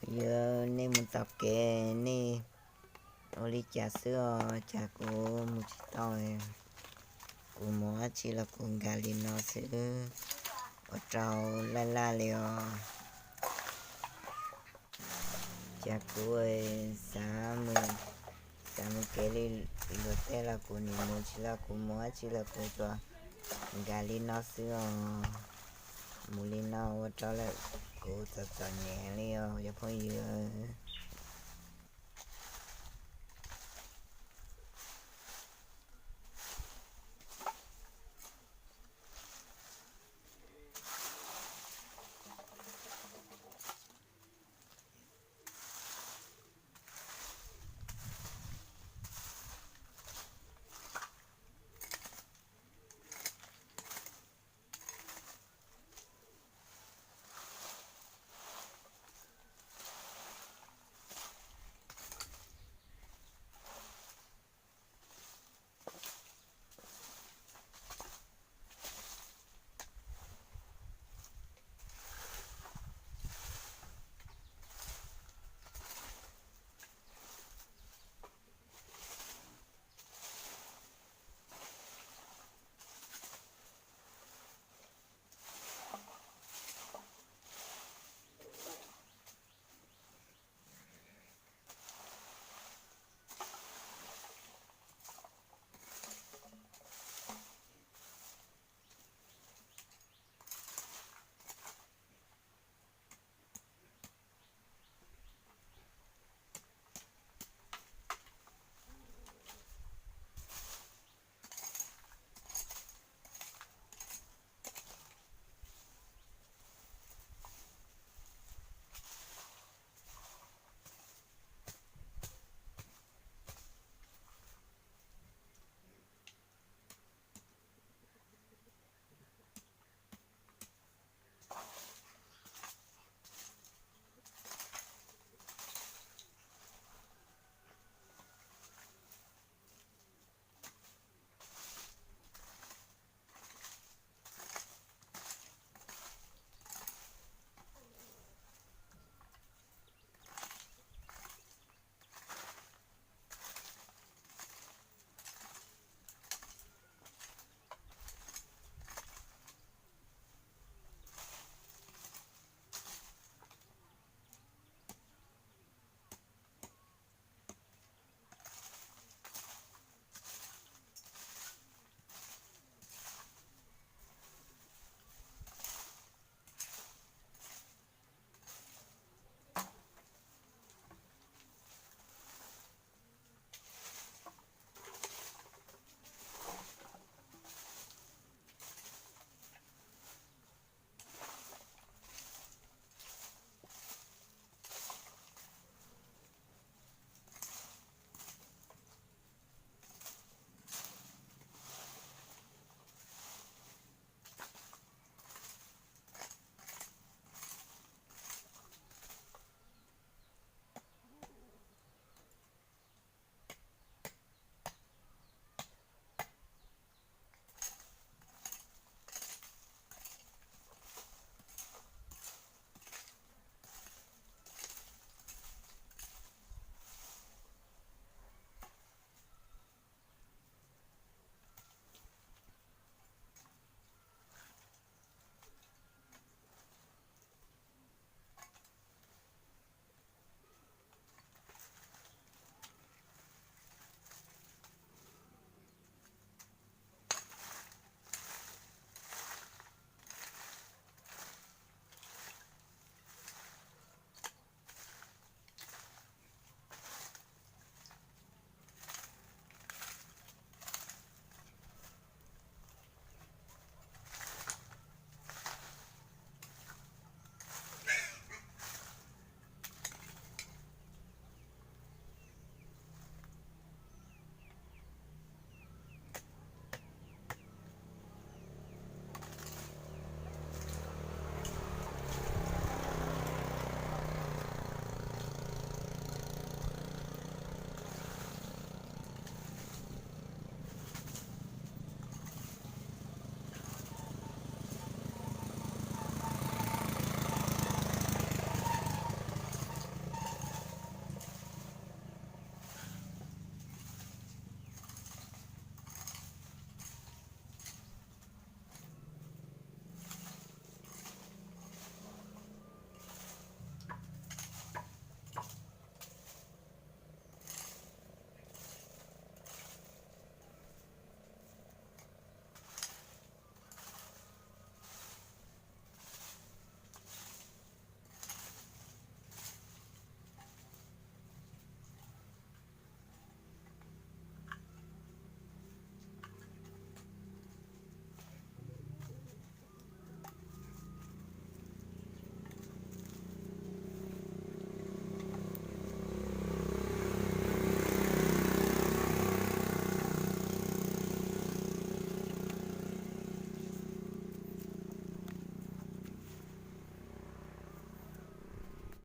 giờ nên một tập kệ nè ô đi trà sữa trà của một chiếc tỏi của mua chỉ là của gà linh nó sữa ở trâu la la liều trà của xã mình kể đi lượt té là của nhiều một chỉ là của mua chỉ là của cho gà linh nó sữa một linh nó ở trâu là của tao nhẹ liều giờ phải